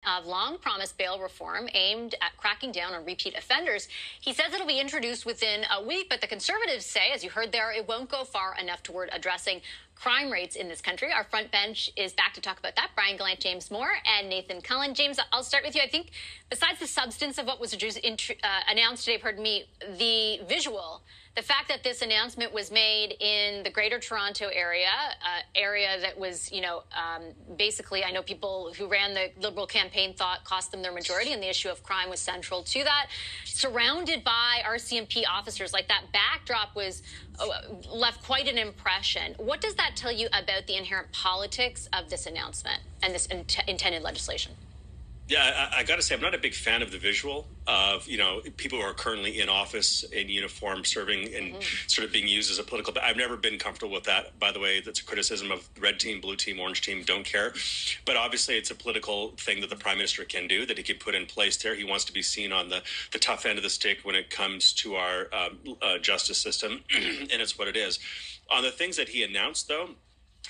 Of long-promised bail reform aimed at cracking down on repeat offenders. He says it'll be introduced within a week, but the Conservatives say, as you heard there, it won't go far enough toward addressing crime rates in this country. Our front bench is back to talk about that. Brian Gallant, James Moore, and Nathan Cullen. James, I'll start with you. I think besides the substance of what was announced today, pardon me, the visual, the fact that this announcement was made in the Greater Toronto area, area that was, basically, I know people who ran the Liberal campaign thought cost them their majority, and the issue of crime was central to that. Surrounded by RCMP officers, like that backdrop was left quite an impression. What does that tell you about the inherent politics of this announcement and this intended legislation? Yeah, I got to say, I'm not a big fan of the visual of, people who are currently in office in uniform serving and sort of being used as a political. I've never been comfortable with that. By the way, that's a criticism of red team, blue team, orange team, don't care. But obviously, it's a political thing that the prime minister can do, that he can put in place there. He wants to be seen on the tough end of the stick when it comes to our justice system. And it's what it is. On the things that he announced, though,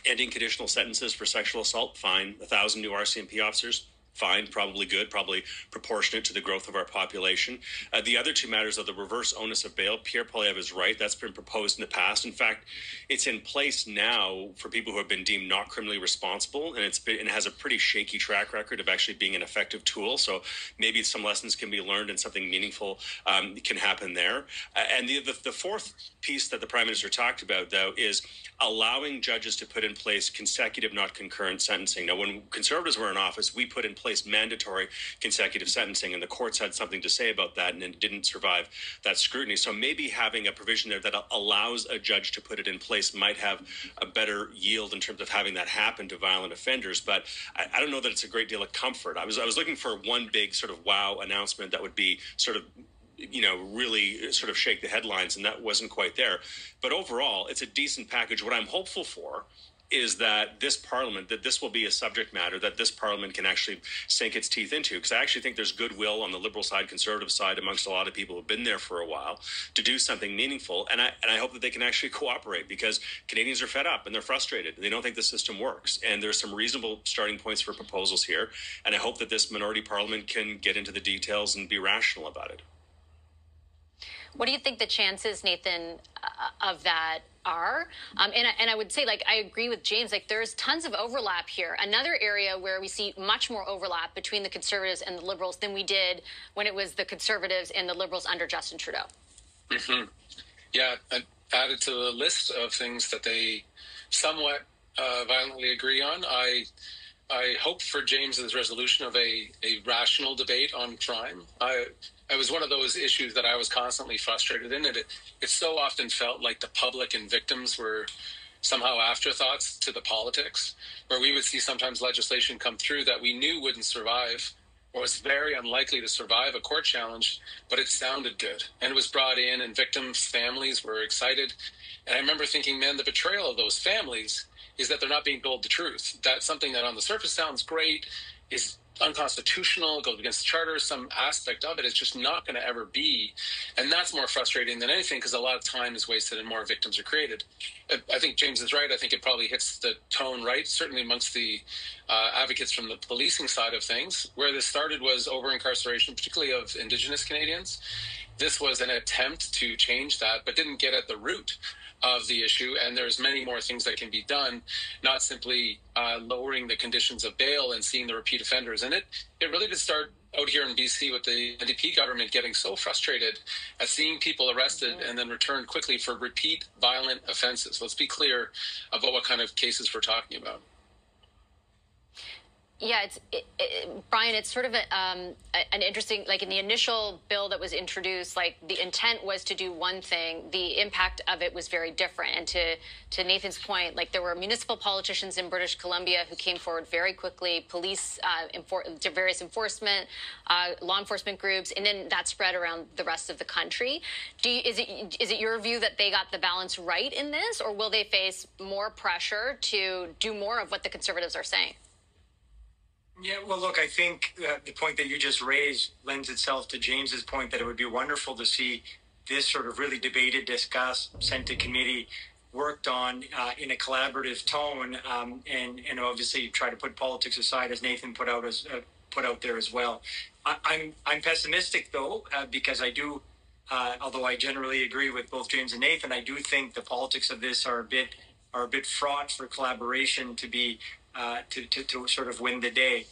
ending conditional sentences for sexual assault, fine. 1,000 new RCMP officers. Fine, probably good, probably proportionate to the growth of our population. The other two matters of the reverse onus of bail, Pierre Poilievre is right. That's been proposed in the past. In fact, it's in place now for people who have been deemed not criminally responsible, and it has a pretty shaky track record of actually being an effective tool. So maybe some lessons can be learned and something meaningful can happen there. And the fourth piece that the Prime Minister talked about, though, is allowing judges to put in place consecutive, not concurrent sentencing. Now, when Conservatives were in office, we put in place mandatory consecutive sentencing, and the courts had something to say about that, and it didn't survive that scrutiny. So maybe having a provision there that allows a judge to put it in place might have a better yield in terms of having that happen to violent offenders. But I don't know that it's a great deal of comfort. I was looking for one big sort of wow announcement that would be sort of really sort of shake the headlines, and that wasn't quite there. But overall, it's a decent package. What I'm hopeful for is that this parliament, that this will be a subject matter that this parliament can actually sink its teeth into, because I actually think there's goodwill on the Liberal side, Conservative side, amongst a lot of people who have been there for a while to do something meaningful. And I hope that they can actually cooperate, because Canadians are fed up and they're frustrated. They don't think the system works. And there's some reasonable starting points for proposals here. And I hope that this minority parliament can get into the details and be rational about it. What do you think the chances, Nathan, of that are? And I would say, I agree with James, there's tons of overlap here. Another area where we see much more overlap between the Conservatives and the Liberals than we did when it was the Conservatives and the Liberals under Justin Trudeau. Mm-hmm. Yeah, added to the list of things that they somewhat violently agree on. I hope for James's resolution of a rational debate on crime. It was one of those issues that I was constantly frustrated in, and it so often felt like the public and victims were somehow afterthoughts to the politics, where we would see sometimes legislation come through that we knew wouldn't survive or was very unlikely to survive a court challenge, but it sounded good. And it was brought in, and victims' families were excited. And I remember thinking, man, the betrayal of those families is that they're not being told the truth. That's something that on the surface sounds great, is unconstitutional, goes against the charter. Some aspect of it is just not going to ever be. And that's more frustrating than anything, because a lot of time is wasted and more victims are created. I think James is right. I think it probably hits the tone right, certainly amongst the advocates from the policing side of things. Where this started was over-incarceration, particularly of Indigenous Canadians. This was an attempt to change that, but didn't get at the root of the issue, and there's many more things that can be done, not simply lowering the conditions of bail and seeing the repeat offenders. And it really did start out here in BC with the NDP government getting so frustrated at seeing people arrested and then returned quickly for repeat violent offenses. Let's be clear about what kind of cases we're talking about. Yeah, Brian, it's sort of an interesting, in the initial bill that was introduced, the intent was to do one thing. The impact of it was very different. And to Nathan's point, there were municipal politicians in British Columbia who came forward very quickly, police, various enforcement, law enforcement groups, and then that spread around the rest of the country. Is it your view that they got the balance right in this, or will they face more pressure to do more of what the Conservatives are saying? Yeah, well, look, I think the point that you just raised lends itself to James's point that it would be wonderful to see this sort of really debated, discussed, sent to committee, worked on in a collaborative tone, and obviously try to put politics aside, as Nathan put out as put out there as well. I'm pessimistic though, because I do, although I generally agree with both James and Nathan, I do think the politics of this are a bit fraught for collaboration to be to sort of win the day.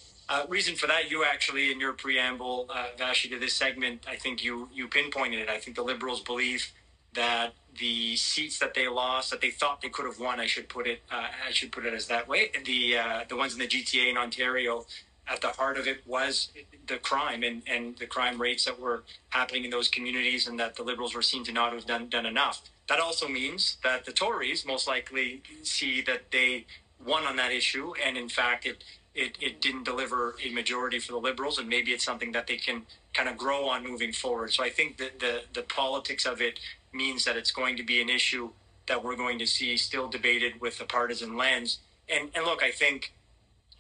Reason for that, you actually in your preamble, Vashi, to this segment, I think you pinpointed it. I think the Liberals believe that the seats that they lost, that they thought they could have won, I should put it as that way. The ones in the GTA in Ontario, at the heart of it was the crime and the crime rates that were happening in those communities, and that the Liberals were seen to not have done enough. That also means that the Tories most likely see that they won on that issue, and in fact it didn't deliver a majority for the Liberals, and maybe it's something that they can kind of grow on moving forward. So I think that the politics of it means that it's going to be an issue that we're going to see still debated with a partisan lens. And look, I think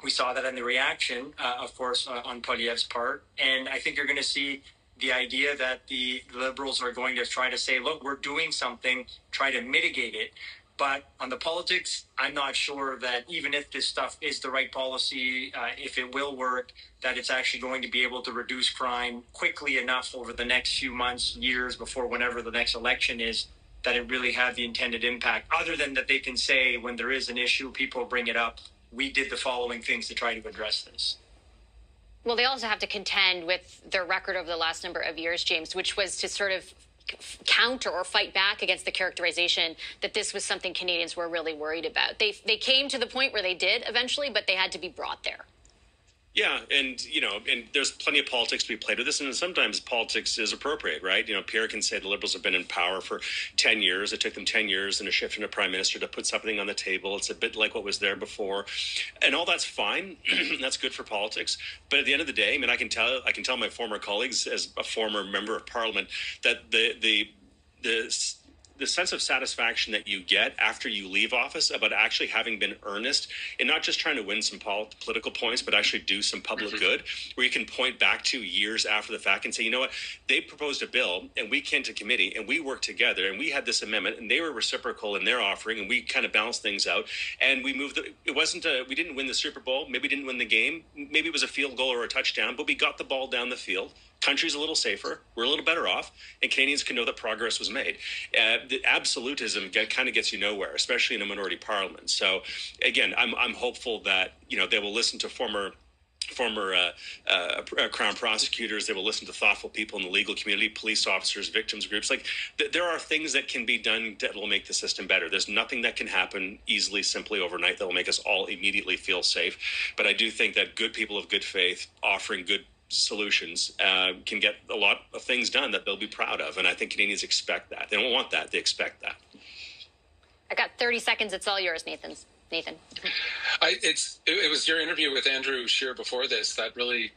we saw that in the reaction, of course, on Poilievre's part. And I think you're going to see the idea that the Liberals are going to try to say, look, we're doing something, try to mitigate it. But on the politics, I'm not sure that even if this stuff is the right policy, if it will work, that it's actually going to be able to reduce crime quickly enough over the next few months, years, before whenever the next election is, that it really had the intended impact. Other than that they can say when there is an issue, people bring it up, we did the following things to try to address this. Well, they also have to contend with their record over the last number of years, James, which was to sort of counter or fight back against the characterization that this was something Canadians were really worried about. They came to the point where they did eventually, but they had to be brought there. Yeah, and there's plenty of politics to be played with this, and sometimes politics is appropriate, right? Pierre can say the Liberals have been in power for 10 years. It took them 10 years and a shift in a prime minister to put something on the table. It's a bit like what was there before, and all that's fine. That's good for politics. But at the end of the day, I can tell my former colleagues, as a former member of Parliament, that the sense of satisfaction that you get after you leave office about actually having been earnest and not just trying to win some political points, but actually do some public good, where you can point back to years after the fact and say, you know what, they proposed a bill and we came to committee and we worked together and we had this amendment and they were reciprocal in their offering and we kind of balanced things out and we moved. It wasn't we didn't win the Super Bowl. Maybe we didn't win the game. Maybe it was a field goal or a touchdown, but we got the ball down the field. Country's a little safer. We're a little better off, and Canadians can know that progress was made. The absolutism kind of gets you nowhere, especially in a minority parliament. So, again, I'm hopeful that they will listen to former Crown prosecutors. They will listen to thoughtful people in the legal community, police officers, victims groups. There are things that can be done that will make the system better. There's nothing that can happen easily, simply overnight that will make us all immediately feel safe. But I do think that good people of good faith offering good solutions can get a lot of things done that they'll be proud of. And I think Canadians expect that. They don't want that. They expect that. I got 30 seconds. It's all yours, Nathan. It was your interview with Andrew Scheer before this that really,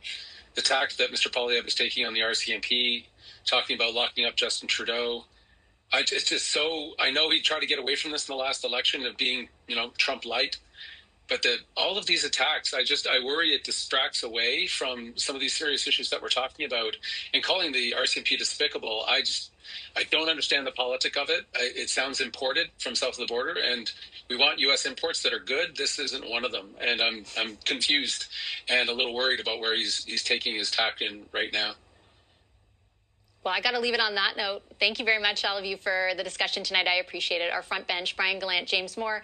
the tact that Mr. Poilievre is taking on the RCMP, talking about locking up Justin Trudeau. It's just so, I know he tried to get away from this in the last election of being, Trump light. But all of these attacks, I worry it distracts away from some of these serious issues that we're talking about. And calling the RCMP despicable, I don't understand the politic of it. It sounds imported from south of the border, and we want U.S. imports that are good. This isn't one of them, and I'm confused and a little worried about where he's taking his tack in right now. Well, I got to leave it on that note. Thank you very much, all of you, for the discussion tonight. I appreciate it. Our front bench, Brian Gallant, James Moore.